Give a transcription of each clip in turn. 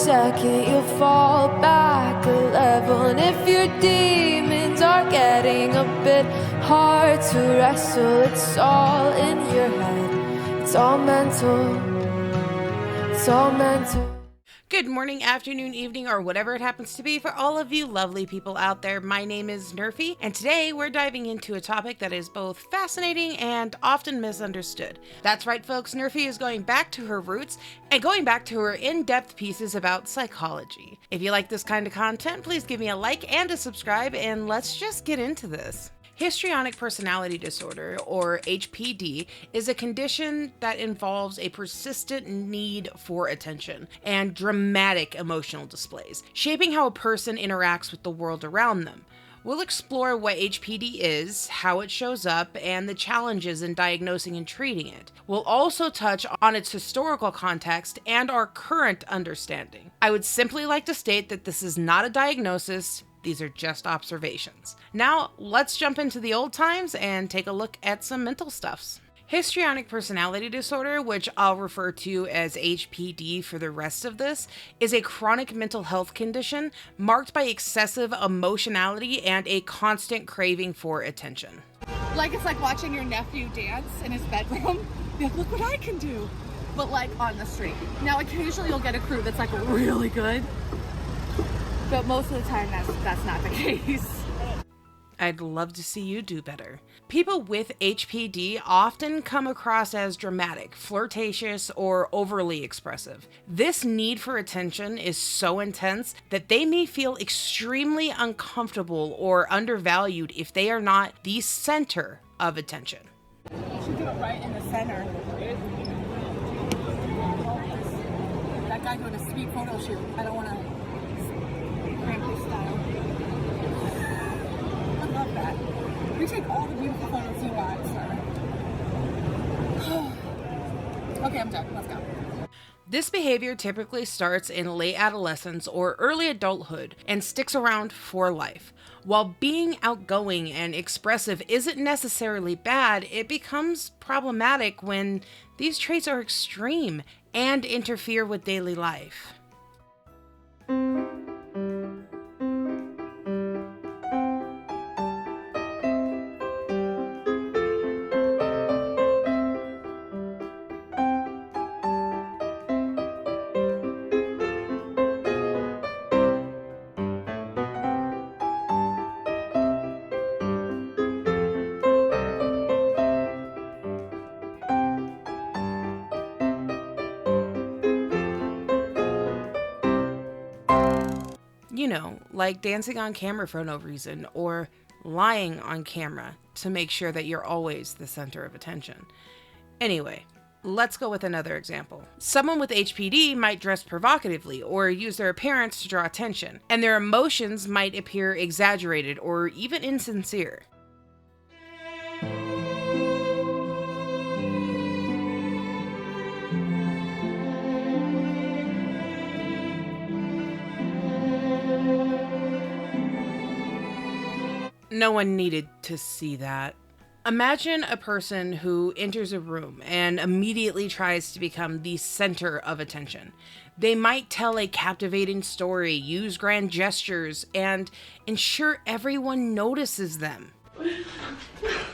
second, you'll fall back a level. And if your demons are getting a bit hard to wrestle, it's all in your head. It's all mental. It's all mental. Good morning, afternoon, evening, or whatever it happens to be for all of you lovely people out there. My name is Nerfy, and today we're diving into a topic that is both fascinating and often misunderstood. That's right, folks, Nerfy is going back to her roots and going back to her in-depth pieces about psychology. If you like this kind of content, please give me a like and a subscribe, and let's just get into this. Histrionic Personality Disorder, or HPD, is a condition that involves a persistent need for attention and dramatic emotional displays, shaping how a person interacts with the world around them. We'll explore what HPD is, how it shows up, and the challenges in diagnosing and treating it. We'll also touch on its historical context and our current understanding. I would simply like to state that this is not a diagnosis. These are just observations. Now, let's jump into the old times and take a look at some mental stuffs. Histrionic Personality Disorder, which I'll refer to as HPD for the rest of this, is a chronic mental health condition marked by excessive emotionality and a constant craving for attention. Like, it's like watching your nephew dance in his bedroom. You're like, look what I can do. But like on the street. Now, occasionally you'll get a crew that's like really good. But most of the time, that's not the case. I'd love to see you do better. People with HPD often come across as dramatic, flirtatious, or overly expressive. This need for attention is so intense that they may feel extremely uncomfortable or undervalued if they are not the center of attention. You should do it right in the center. That guy doing a sweet photo shoot. I don't want to cramp his style. I love that. We take all the beautiful photos you want, so. Okay, I'm done. Let's go. This behavior typically starts in late adolescence or early adulthood and sticks around for life. While being outgoing and expressive isn't necessarily bad, it becomes problematic when these traits are extreme and interfere with daily life. You know, like dancing on camera for no reason, or lying on camera to make sure that you're always the center of attention. Anyway, let's go with another example. Someone with HPD might dress provocatively or use their appearance to draw attention, and their emotions might appear exaggerated or even insincere. No one needed to see that. Imagine a person who enters a room and immediately tries to become the center of attention. They might tell a captivating story, use grand gestures, and ensure everyone notices them.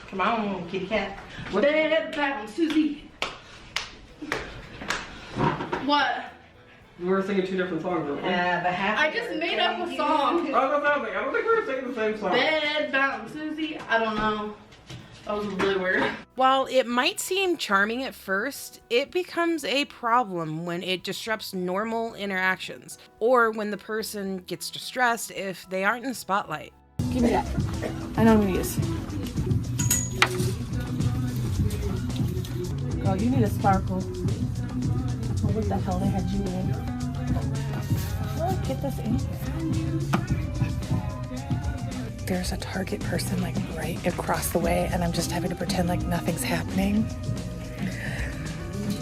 Come on, kitty cat. Bed bound, Susie. What? We were singing two different songs, weren't we? I just made up a song. I don't think we were singing the same song. Bed bound, Susie. I don't know. That was really weird. While it might seem charming at first, it becomes a problem when it disrupts normal interactions, or when the person gets distressed if they aren't in the spotlight. Give me that. I know what to use. Girl, you need a sparkle. Oh, what the hell they had you in? Oh, get this in here. There's a Target person like right across the way, and I'm just having to pretend like nothing's happening.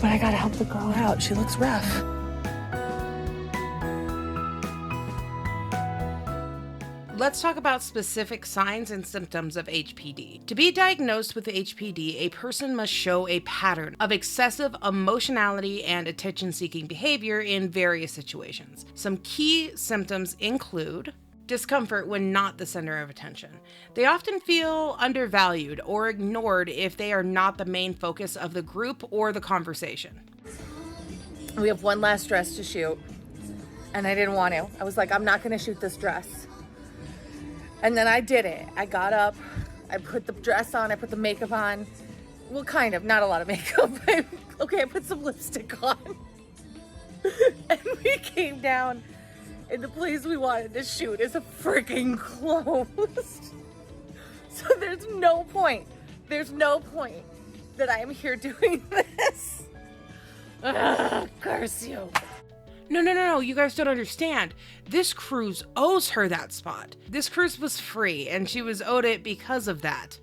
But I gotta help the girl out. She looks rough. Let's talk about specific signs and symptoms of HPD. To be diagnosed with HPD, a person must show a pattern of excessive emotionality and attention-seeking behavior in various situations. Some key symptoms include discomfort when not the center of attention. They often feel undervalued or ignored if they are not the main focus of the group or the conversation. We have one last dress to shoot, and I didn't want to. I was like, I'm not going to shoot this dress. And then I did it. I got up, I put the dress on, I put the makeup on. Well, kind of, not a lot of makeup. Okay, I put some lipstick on. And we came down, and the place we wanted to shoot is freaking closed. So there's no point that I am here doing this. Ugh, curse you. No, you guys don't understand. This cruise owes her that spot. This cruise was free, and she was owed it because of that.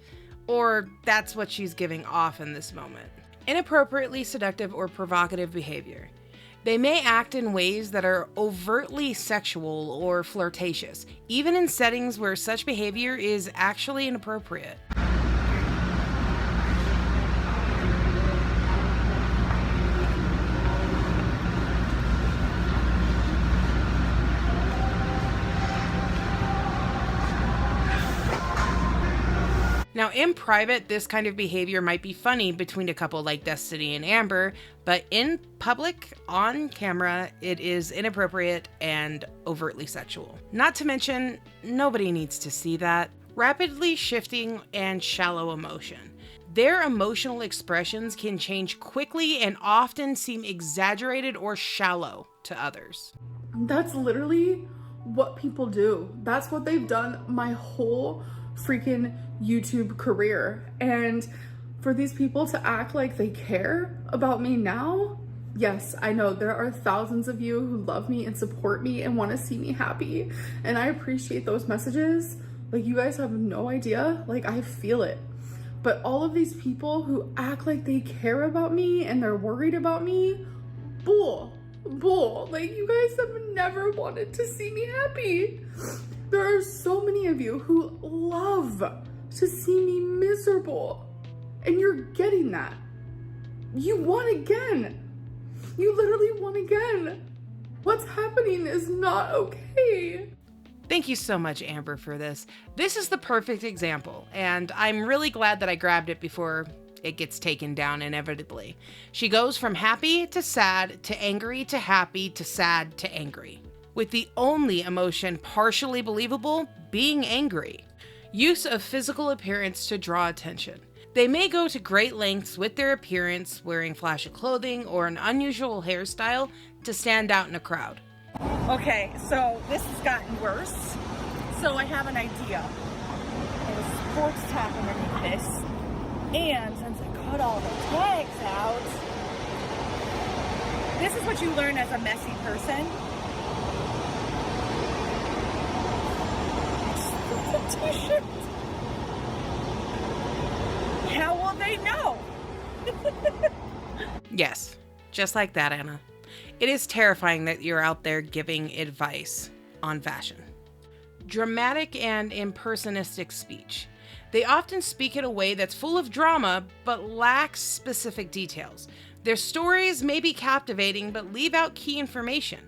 Or that's what she's giving off in this moment. Inappropriately seductive or provocative behavior. They may act in ways that are overtly sexual or flirtatious, even in settings where such behavior is actually inappropriate. Now, in private, this kind of behavior might be funny between a couple like Destiny and Amber, but in public, on camera, it is inappropriate and overtly sexual. Not to mention, nobody needs to see that. Rapidly shifting and shallow emotion. Their emotional expressions can change quickly and often seem exaggerated or shallow to others. That's literally what people do. That's what they've done my whole freaking YouTube career. And for these people to act like they care about me now, yes, I know there are thousands of you who love me and support me and want to see me happy, and I appreciate those messages. Like, you guys have no idea, like, I feel it. But all of these people who act like they care about me and they're worried about me, bull. Like, you guys have never wanted to see me happy. There are so many of you who love to see me miserable, and you're getting that. You won again. You literally won again. What's happening is not okay. Thank you so much, Amber, for this. This is the perfect example, and I'm really glad that I grabbed it before it gets taken down inevitably. She goes from happy to sad to angry to happy to sad to angry, with the only emotion partially believable being angry. Use of physical appearance to draw attention. They may go to great lengths with their appearance, wearing flashy clothing or an unusual hairstyle to stand out in a crowd. Okay, so this has gotten worse. So I have an idea. There's a sports top underneath this. And since I cut all the tags out, this is what you learn as a messy person. It's a t-shirt. How will they know? Yes, just like that, Anna. It is terrifying that you're out there giving advice on fashion. Dramatic and impersonistic speech. They often speak in a way that's full of drama, but lacks specific details. Their stories may be captivating, but leave out key information.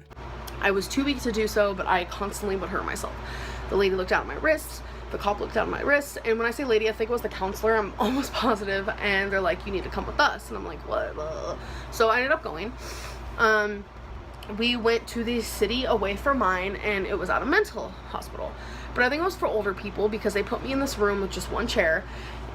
I was too weak to do so, but I constantly would hurt myself. The lady looked down at my wrist, the cop looked down at my wrist, and when I say lady, I think it was the counselor, I'm almost positive, and they're like, you need to come with us, and I'm like, what? So I ended up going. We went to the city away from mine, and it was at a mental hospital, but I think it was for older people because they put me in this room with just one chair.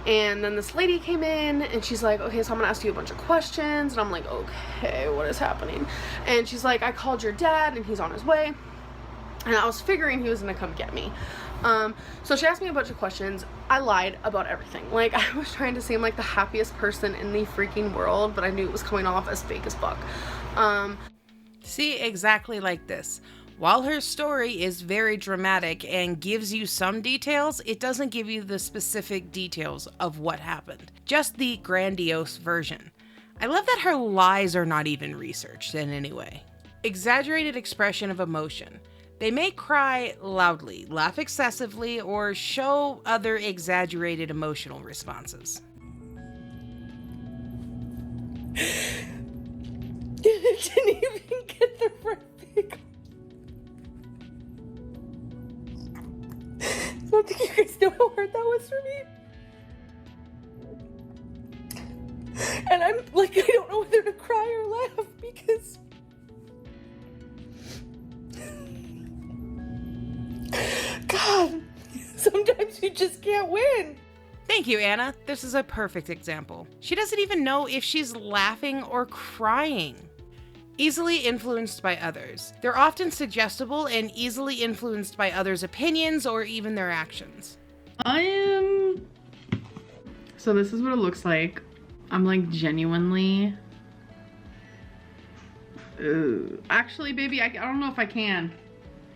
And then this lady came in and she's like, okay, so I'm gonna ask you a bunch of questions. And I'm like, okay, what is happening? And she's like, I called your dad and he's on his way. And I was figuring he was gonna come get me. So she asked me a bunch of questions. I lied about everything. Like, I was trying to seem like the happiest person in the freaking world, but I knew it was coming off as fake as fuck. See, exactly like this. While her story is very dramatic and gives you some details, it doesn't give you the specific details of what happened. Just the grandiose version. I love that her lies are not even researched in any way. Exaggerated expression of emotion. They may cry loudly, laugh excessively, or show other exaggerated emotional responses. Didn't even get the right. I don't think you guys know how hard that was for me. And I'm like, I don't know whether to cry or laugh because God, sometimes you just can't win. Thank you, Anna. This is a perfect example. She doesn't even know if she's laughing or crying. Easily influenced by others. They're often suggestible and easily influenced by others' opinions or even their actions. So this is what it looks like. I'm like genuinely... Actually, baby, I don't know if I can.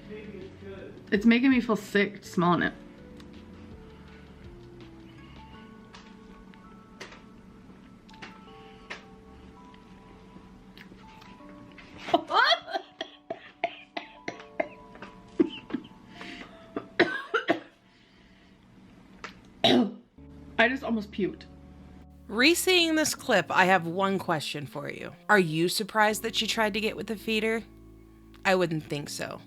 Maybe it's good. It's making me feel sick smelling it. I just almost puked. Re-seeing this clip, I have one question for you. Are you surprised that she tried to get with the feeder? I wouldn't think so.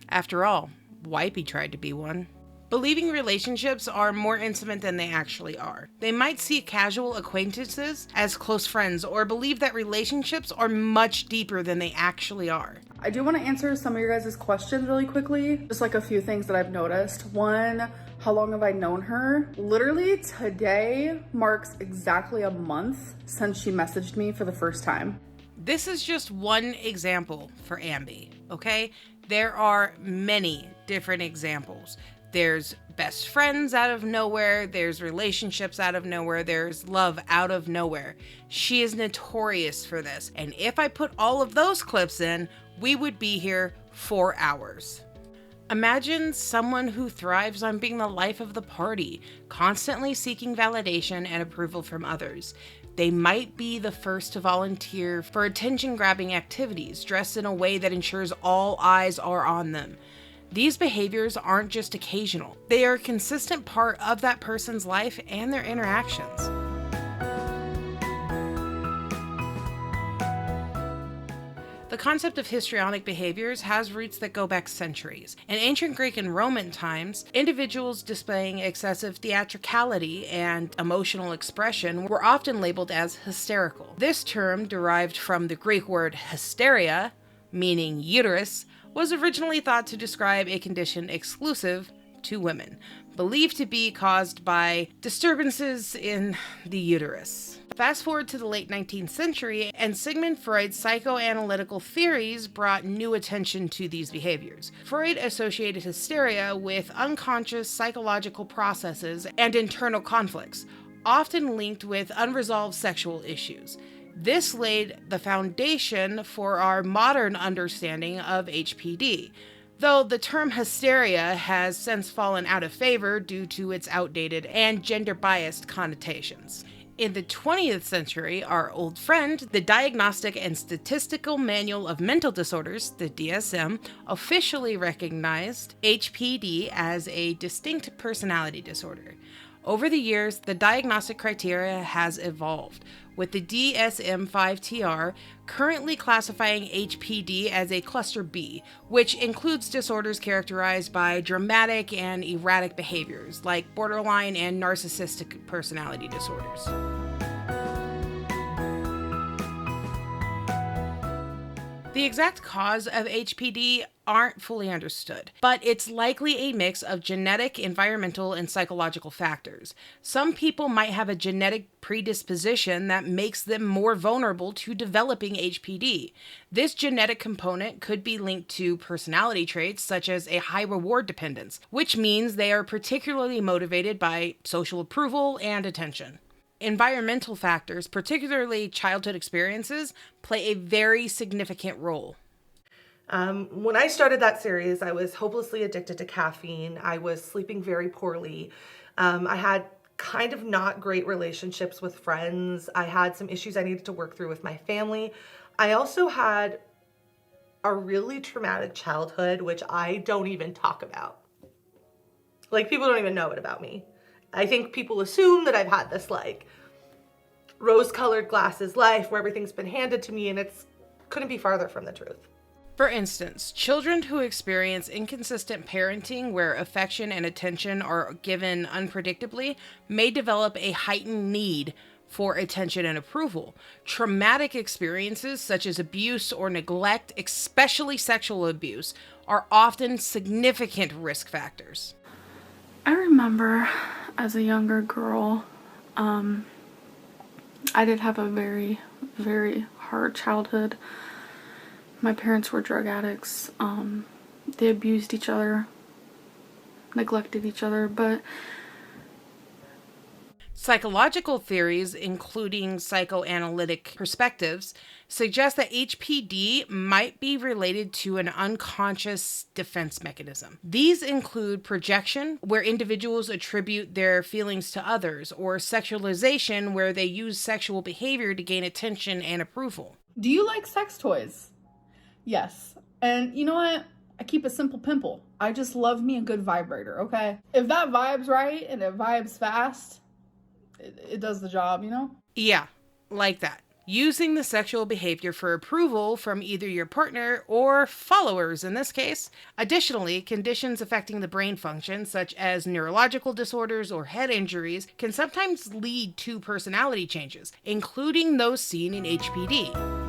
After all, Wipey tried to be one. Believing relationships are more intimate than they actually are. They might see casual acquaintances as close friends or believe that relationships are much deeper than they actually are. I do want to answer some of your guys' questions really quickly. Just like a few things that I've noticed. One, how long have I known her? Literally today marks exactly a month since she messaged me for the first time. This is just one example for Ambi, okay? There are many different examples. There's best friends out of nowhere, there's relationships out of nowhere, there's love out of nowhere. She is notorious for this, and if I put all of those clips in, we would be here for hours. Imagine someone who thrives on being the life of the party, constantly seeking validation and approval from others. They might be the first to volunteer for attention-grabbing activities, dressed in a way that ensures all eyes are on them. These behaviors aren't just occasional. They are a consistent part of that person's life and their interactions. The concept of histrionic behaviors has roots that go back centuries. In ancient Greek and Roman times, individuals displaying excessive theatricality and emotional expression were often labeled as hysterical. This term, derived from the Greek word hysteria, meaning uterus, was originally thought to describe a condition exclusive to women, believed to be caused by disturbances in the uterus. Fast forward to the late 19th century, and Sigmund Freud's psychoanalytical theories brought new attention to these behaviors. Freud associated hysteria with unconscious psychological processes and internal conflicts, often linked with unresolved sexual issues. This laid the foundation for our modern understanding of HPD, though the term hysteria has since fallen out of favor due to its outdated and gender-biased connotations. In the 20th century, our old friend, the Diagnostic and Statistical Manual of Mental Disorders, the DSM, officially recognized HPD as a distinct personality disorder. Over the years, the diagnostic criteria has evolved, with the DSM-5-TR currently classifying HPD as a cluster B, which includes disorders characterized by dramatic and erratic behaviors, like borderline and narcissistic personality disorders. The exact cause of HPD aren't fully understood, but it's likely a mix of genetic, environmental, and psychological factors. Some people might have a genetic predisposition that makes them more vulnerable to developing HPD. This genetic component could be linked to personality traits such as a high reward dependence, which means they are particularly motivated by social approval and attention. Environmental factors, particularly childhood experiences, play a very significant role. When I started that series, I was hopelessly addicted to caffeine. I was sleeping very poorly. I had kind of not great relationships with friends. I had some issues I needed to work through with my family. I also had a really traumatic childhood, which I don't even talk about. Like, people don't even know it about me. I think people assume that I've had this like rose-colored glasses life where everything's been handed to me, and it's couldn't be farther from the truth. For instance, children who experience inconsistent parenting where affection and attention are given unpredictably may develop a heightened need for attention and approval. Traumatic experiences such as abuse or neglect, especially sexual abuse, are often significant risk factors. I remember as a younger girl, I did have a very, very hard childhood. My parents were drug addicts. They abused each other, neglected each other, but Psychological theories, including psychoanalytic perspectives, suggest that HPD might be related to an unconscious defense mechanism. These include projection, where individuals attribute their feelings to others, or sexualization, where they use sexual behavior to gain attention and approval. do you like sex toys? Yes. And you know what? I keep a simple pimple. I just love me a good vibrator, okay? If that vibe's right and it vibes fast, it does the job, you know? Yeah, like that. Using the sexual behavior for approval from either your partner or followers in this case. Additionally, conditions affecting the brain function, such as neurological disorders or head injuries, can sometimes lead to personality changes, including those seen in HPD.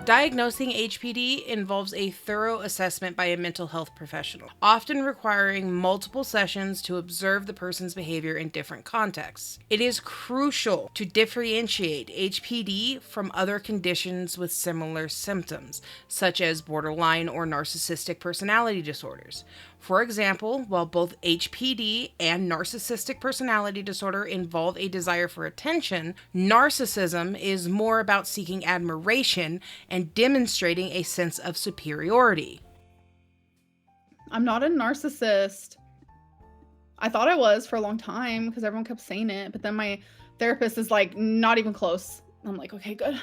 Diagnosing HPD involves a thorough assessment by a mental health professional, often requiring multiple sessions to observe the person's behavior in different contexts. It is crucial to differentiate HPD from other conditions with similar symptoms, such as borderline or narcissistic personality disorders. For example, while both HPD and narcissistic personality disorder involve a desire for attention, narcissism is more about seeking admiration and demonstrating a sense of superiority. I'm not a narcissist. I thought I was for a long time because everyone kept saying it, but then my therapist is like, not even close. I'm like, okay, good.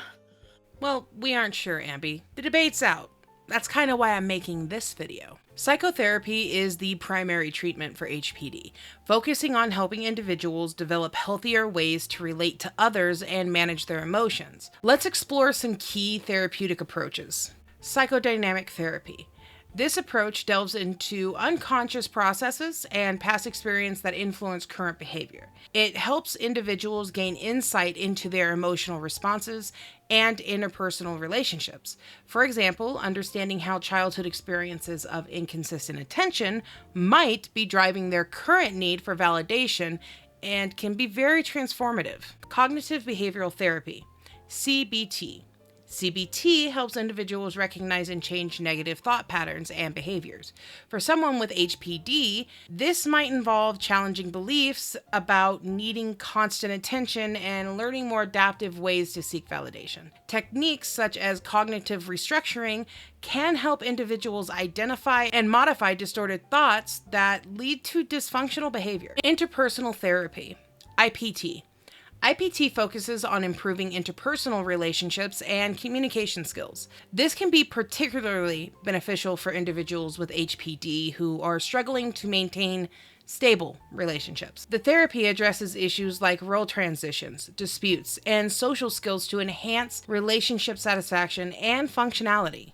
Well, we aren't sure, Ambi. The debate's out. That's kind of why I'm making this video. Psychotherapy is the primary treatment for HPD, focusing on helping individuals develop healthier ways to relate to others and manage their emotions. Let's explore some key therapeutic approaches. Psychodynamic therapy. This approach delves into unconscious processes and past experience that influence current behavior. It helps individuals gain insight into their emotional responses and interpersonal relationships. For example, understanding how childhood experiences of inconsistent attention might be driving their current need for validation and can be very transformative. Cognitive behavioral therapy, CBT. CBT helps individuals recognize and change negative thought patterns and behaviors. For someone with HPD, this might involve challenging beliefs about needing constant attention and learning more adaptive ways to seek validation. Techniques such as cognitive restructuring can help individuals identify and modify distorted thoughts that lead to dysfunctional behavior. Interpersonal therapy, IPT. IPT focuses on improving interpersonal relationships and communication skills. This can be particularly beneficial for individuals with HPD who are struggling to maintain stable relationships. The therapy addresses issues like role transitions, disputes, and social skills to enhance relationship satisfaction and functionality.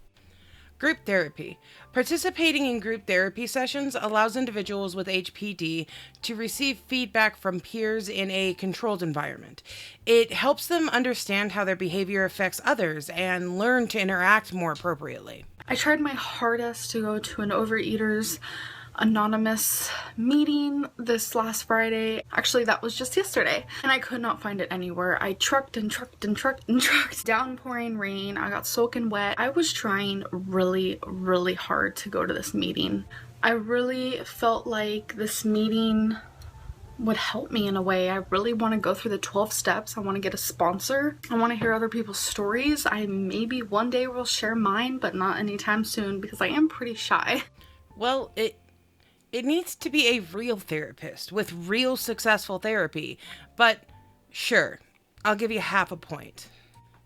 Group therapy. Participating in group therapy sessions allows individuals with HPD to receive feedback from peers in a controlled environment. It helps them understand how their behavior affects others and learn to interact more appropriately. I tried my hardest to go to an Overeaters Anonymous meeting this last Friday. Actually, that was just yesterday, and I could not find it anywhere. I trucked and trucked and trucked and trucked. Downpouring rain, I got soaking wet. I was trying really, really hard to go to this meeting. I really felt like this meeting would help me in a way. I really want to go through the 12 steps. I want to get a sponsor. I want to hear other people's stories. I maybe one day will share mine, but not anytime soon because I am pretty shy. Well, it needs to be a real therapist with real successful therapy, but sure, I'll give you half a point.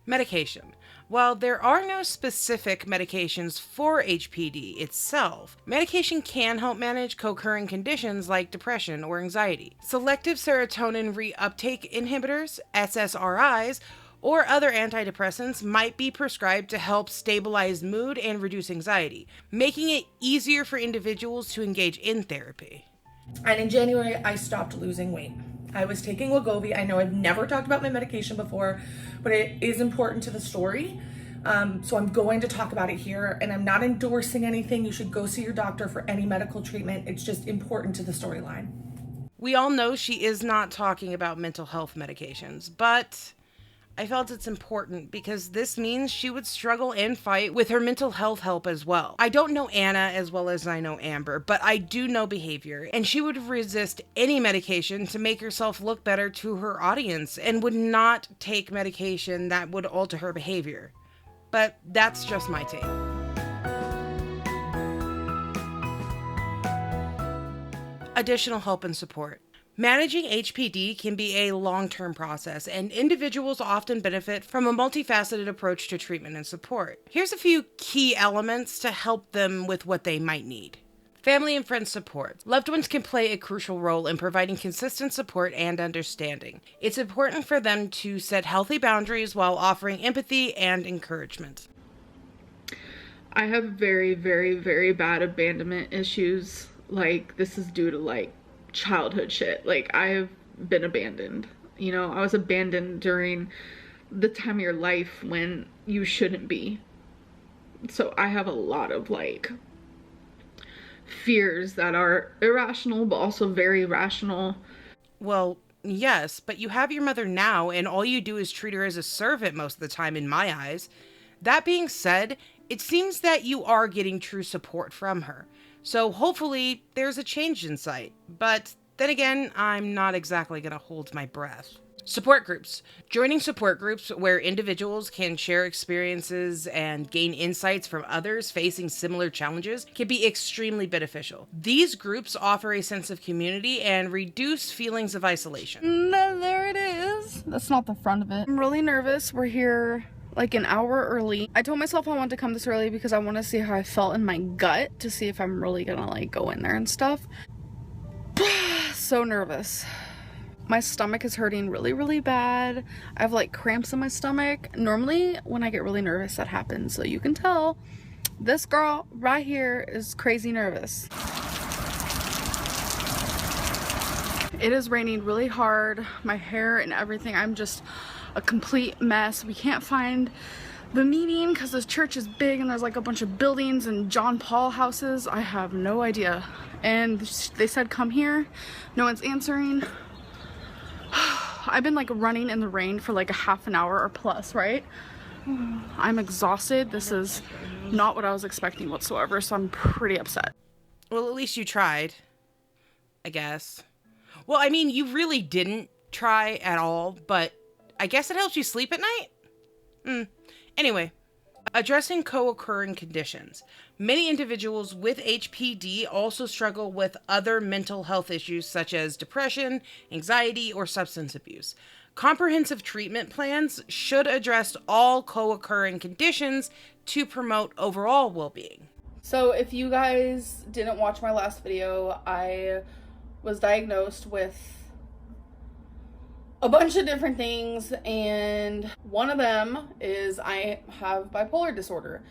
Medication. While there are no specific medications for HPD itself, medication can help manage co-occurring conditions like depression or anxiety. Selective serotonin reuptake inhibitors, SSRIs, or other antidepressants might be prescribed to help stabilize mood and reduce anxiety, making it easier for individuals to engage in therapy. And in January, I stopped losing weight. I was taking Wegovy. I know I've never talked about my medication before, but it is important to the story. So I'm going to talk about it here, and I'm not endorsing anything. You should go see your doctor for any medical treatment. It's just important to the storyline. We all know she is not talking about mental health medications, but I felt it's important because this means she would struggle and fight with her mental health help as well. I don't know Anna as well as I know Amber, but I do know behavior, and she would resist any medication to make herself look better to her audience and would not take medication that would alter her behavior. But that's just my take. Additional help and support. Managing HPD can be a long-term process, and individuals often benefit from a multifaceted approach to treatment and support. Here's a few key elements to help them with what they might need. Family and friends support. Loved ones can play a crucial role in providing consistent support and understanding. It's important for them to set healthy boundaries while offering empathy and encouragement. I have very, very, very bad abandonment issues. Like, this is due to, like, childhood shit. Like, I have been abandoned. You know, I was abandoned during the time of your life when you shouldn't be. So I have a lot of, like, fears that are irrational, but also very rational. Well, yes, but you have your mother now, and all you do is treat her as a servant most of the time in my eyes. That being said, it seems that you are getting true support from her. So hopefully there's a change in sight. But then again, I'm not exactly going to hold my breath. Support groups. Joining support groups where individuals can share experiences and gain insights from others facing similar challenges can be extremely beneficial. These groups offer a sense of community and reduce feelings of isolation. There it is. That's not the front of it. I'm really nervous. We're here like an hour early. I told myself I wanted to come this early because I want to see how I felt in my gut to see if I'm really gonna like go in there and stuff. So nervous. My stomach is hurting really, really bad. I have like cramps in my stomach. Normally when I get really nervous that happens, so you can tell this girl right here is crazy nervous. It is raining really hard. My hair and everything, I'm just a complete mess. We can't find the meeting because this church is big and there's like a bunch of buildings and John Paul houses. I have no idea. And they said come here. No one's answering. I've been like running in the rain for like a half an hour or plus, right? I'm exhausted. This is not what I was expecting whatsoever, so I'm pretty upset. Well, at least you tried, I guess. Well, I mean, you really didn't try at all, but I guess it helps you sleep at night? Anyway, addressing co-occurring conditions. Many individuals with HPD also struggle with other mental health issues such as depression, anxiety, or substance abuse. Comprehensive treatment plans should address all co-occurring conditions to promote overall well-being. So if you guys didn't watch my last video, I was diagnosed with a bunch of different things, and one of them is I have bipolar disorder,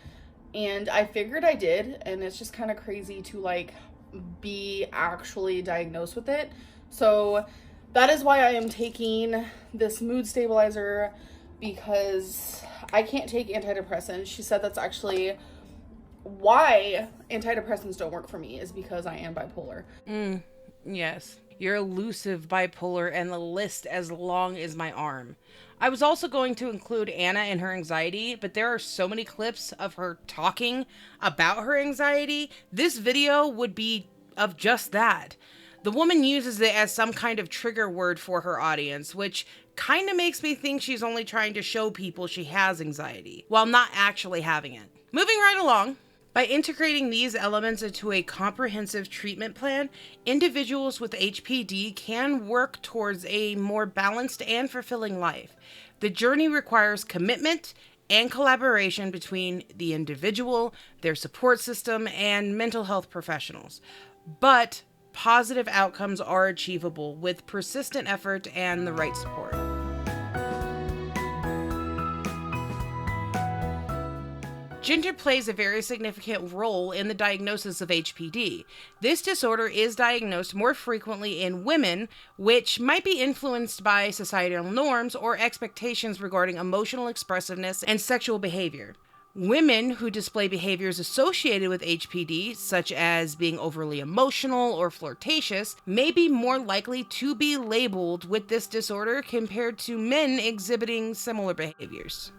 and I figured I did, and it's just kind of crazy to like be actually diagnosed with it. So that is why I am taking this mood stabilizer, because I can't take antidepressants. She said that's actually why antidepressants don't work for me, is because I am bipolar. Yes. You're elusive, bipolar, and the list as long as my arm. I was also going to include Anna and her anxiety, but there are so many clips of her talking about her anxiety. This video would be of just that. The woman uses it as some kind of trigger word for her audience, which kind of makes me think she's only trying to show people she has anxiety, while not actually having it. Moving right along. By integrating these elements into a comprehensive treatment plan, individuals with HPD can work towards a more balanced and fulfilling life. The journey requires commitment and collaboration between the individual, their support system, and mental health professionals. But positive outcomes are achievable with persistent effort and the right support. Gender plays a very significant role in the diagnosis of HPD. This disorder is diagnosed more frequently in women, which might be influenced by societal norms or expectations regarding emotional expressiveness and sexual behavior. Women who display behaviors associated with HPD, such as being overly emotional or flirtatious, may be more likely to be labeled with this disorder compared to men exhibiting similar behaviors.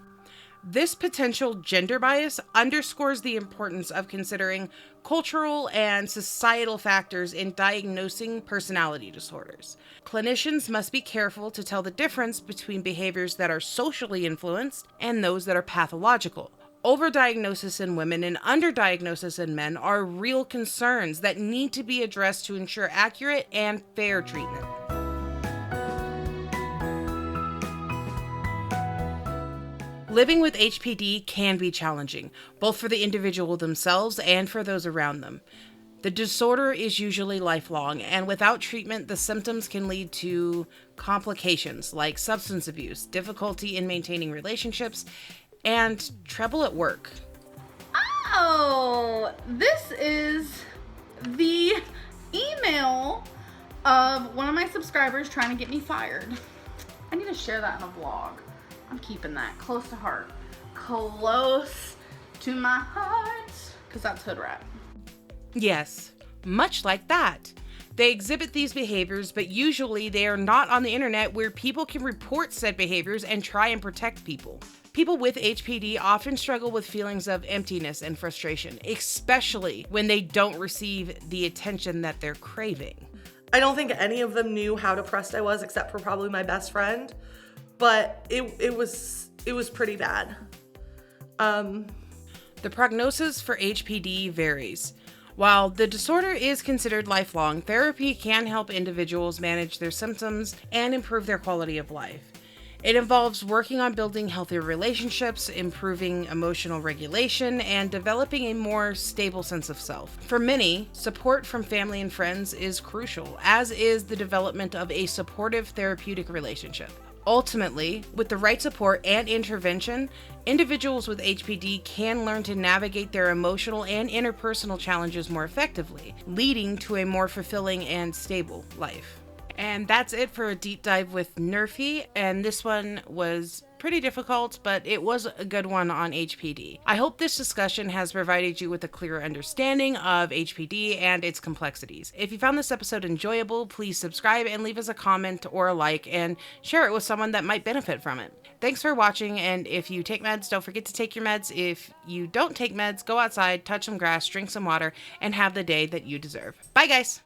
This potential gender bias underscores the importance of considering cultural and societal factors in diagnosing personality disorders. Clinicians must be careful to tell the difference between behaviors that are socially influenced and those that are pathological. Overdiagnosis in women and underdiagnosis in men are real concerns that need to be addressed to ensure accurate and fair treatment. Living with HPD can be challenging, both for the individual themselves and for those around them. The disorder is usually lifelong, and without treatment, the symptoms can lead to complications like substance abuse, difficulty in maintaining relationships, and trouble at work. Oh, this is the email of one of my subscribers trying to get me fired. I need to share that in a vlog. I'm keeping that close to heart. Close to my heart. Because that's hood rat. Yes, much like that. They exhibit these behaviors, but usually they are not on the internet where people can report said behaviors and try and protect people. People with HPD often struggle with feelings of emptiness and frustration, especially when they don't receive the attention that they're craving. I don't think any of them knew how depressed I was except for probably my best friend. But it was pretty bad. The prognosis for HPD varies. While the disorder is considered lifelong, therapy can help individuals manage their symptoms and improve their quality of life. It involves working on building healthier relationships, improving emotional regulation, and developing a more stable sense of self. For many, support from family and friends is crucial, as is the development of a supportive therapeutic relationship. Ultimately, with the right support and intervention, individuals with HPD can learn to navigate their emotional and interpersonal challenges more effectively, leading to a more fulfilling and stable life. And that's it for a deep dive with Nerfy, and this one was pretty difficult, but it was a good one on HPD. I hope this discussion has provided you with a clearer understanding of HPD and its complexities. If you found this episode enjoyable, please subscribe and leave us a comment or a like and share it with someone that might benefit from it. Thanks for watching, and if you take meds, don't forget to take your meds. If you don't take meds, go outside, touch some grass, drink some water, and have the day that you deserve. Bye, guys!